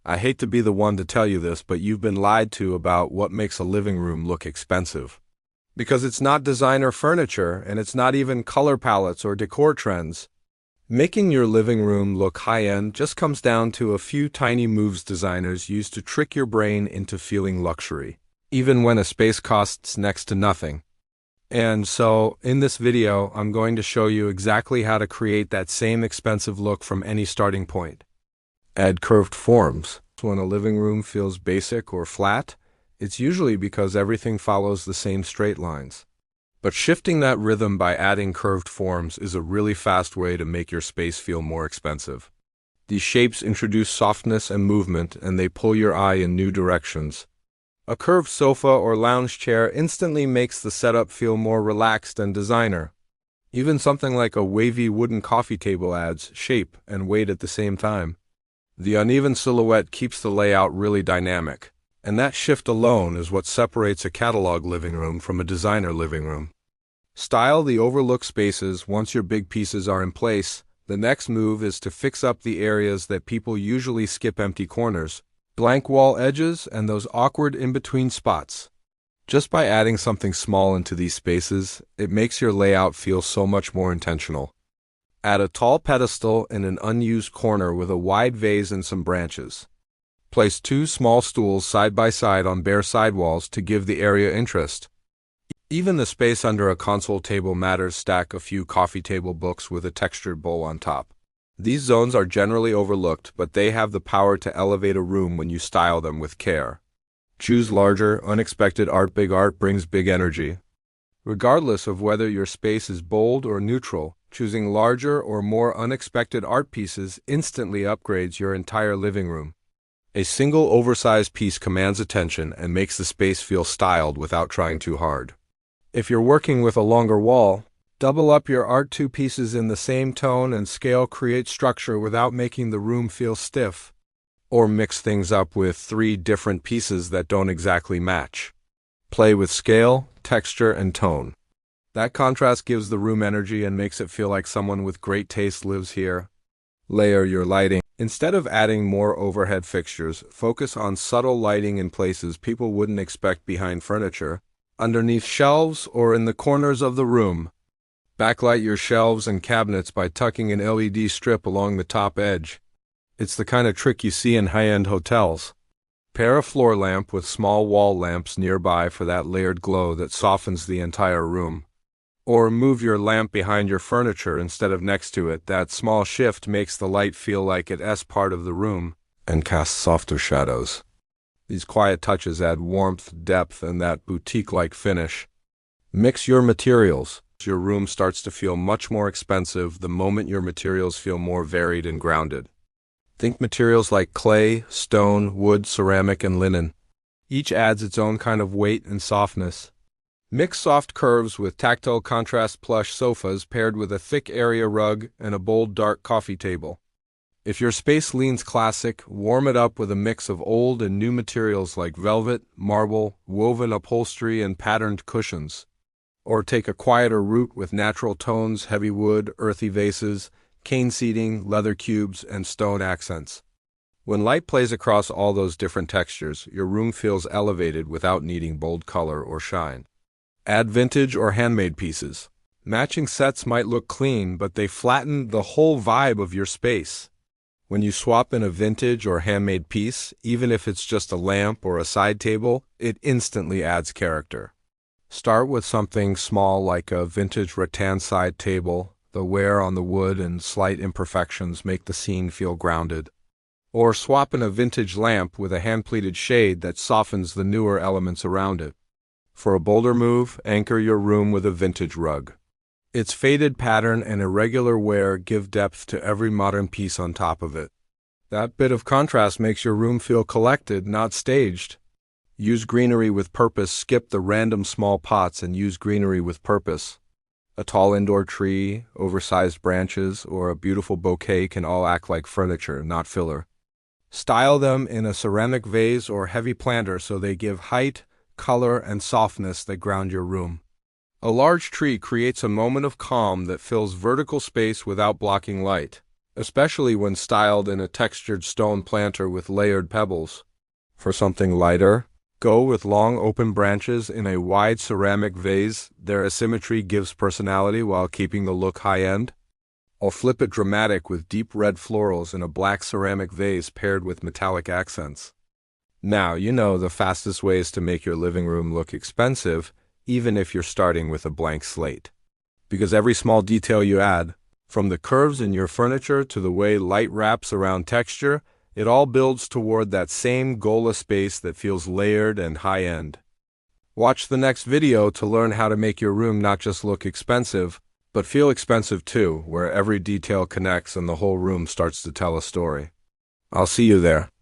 I hate to be the one to tell you this, but you've been lied to about what makes a living room look expensive. Because it's not designer furniture, and it's not even color palettes or decor trends. Making your living room look high-end just comes down to a few tiny moves designers use to trick your brain into feeling luxury, even when a space costs next to nothing. And so, in this video, I'm going to show you exactly how to create that same expensive look from any starting point. Add curved forms. When a living room feels basic or flat, it's usually because everything follows the same straight lines. But shifting that rhythm by adding curved forms is a really fast way to make your space feel more expensive. These shapes introduce softness and movement, and they pull your eye in new directions. A curved sofa or lounge chair instantly makes the setup feel more relaxed and designer. Even something like a wavy wooden coffee table adds shape and weight at the same time. The uneven silhouette keeps the layout really dynamic, and that shift alone is what separates a catalog living room from a designer living room. Style the overlook spaces. Once your big pieces are in place, the next move is to fix up the areas that people usually skip: empty corners, blank wall edges, and those awkward in-between spots. Just by adding something small into these spaces, it makes your layout feel so much more intentional. Add a tall pedestal in an unused corner with a wide vase and some branches. Place 2 small stools side by side on bare sidewalls to give the area interest. Even the space under a console table matters. Stack a few coffee table books with a textured bowl on top. These zones are generally overlooked, but they have the power to elevate a room when you style them with care. Choose larger, unexpected art. Big art brings big energy. Regardless of whether your space is bold or neutral, choosing larger or more unexpected art pieces instantly upgrades your entire living room. A single oversized piece commands attention and makes the space feel styled without trying too hard. If you're working with a longer wall, double up your art. 2 pieces in the same tone and scale create structure without making the room feel stiff. Or mix things up with 3 different pieces that don't exactly match. Play with scale, texture, and tone. That contrast gives the room energy and makes it feel like someone with great taste lives here. Layer your lighting. Instead of adding more overhead fixtures, focus on subtle lighting in places people wouldn't expect: behind furniture, underneath shelves, or in the corners of the room. Backlight your shelves and cabinets by tucking an LED strip along the top edge. It's the kind of trick you see in high-end hotels. Pair a floor lamp with small wall lamps nearby for that layered glow that softens the entire room. Or move your lamp behind your furniture instead of next to it. That small shift makes the light feel like it's part of the room and casts softer shadows. These quiet touches add warmth, depth, and that boutique-like finish. Mix your materials. Your room starts to feel much more expensive the moment your materials feel more varied and grounded. Think materials like clay, stone, wood, ceramic, and linen. Each adds its own kind of weight and softness. Mix soft curves with tactile contrast. Plush sofas paired with a thick area rug and a bold dark coffee table. If your space leans classic, warm it up with a mix of old and new materials like velvet, marble, woven upholstery, and patterned cushions. Or take a quieter route with natural tones: heavy wood, earthy vases, cane seating, leather cubes, and stone accents. When light plays across all those different textures, your room feels elevated without needing bold color or shine. Add vintage or handmade pieces. Matching sets might look clean, but they flatten the whole vibe of your space. When you swap in a vintage or handmade piece, even if it's just a lamp or a side table, it instantly adds character. Start with something small like a vintage rattan side table. The wear on the wood and slight imperfections make the scene feel grounded. Or swap in a vintage lamp with a hand-pleated shade that softens the newer elements around it. For a bolder move, anchor your room with a vintage rug. Its faded pattern and irregular wear give depth to every modern piece on top of it. That bit of contrast makes your room feel collected, not staged. Use greenery with purpose. Skip the random small pots and use greenery with purpose. A tall indoor tree, oversized branches, or a beautiful bouquet can all act like furniture, not filler. Style them in a ceramic vase or heavy planter so they give height, color, and softness that ground your room. A large tree creates a moment of calm that fills vertical space without blocking light. especially when styled in a textured stone planter with layered pebbles. For something lighter, go with long open branches in a wide ceramic vase. Their asymmetry gives personality while keeping the look high-end. Or flip it dramatic with deep red florals in a black ceramic vase paired with metallic accents. Now, you know the fastest ways to make your living room look expensive, even if you're starting with a blank slate. Because every small detail you add, from the curves in your furniture to the way light wraps around texture, it all builds toward that same goal space that feels layered and high-end. Watch the next video to learn how to make your room not just look expensive, but feel expensive too, where every detail connects and the whole room starts to tell a story. I'll see you there.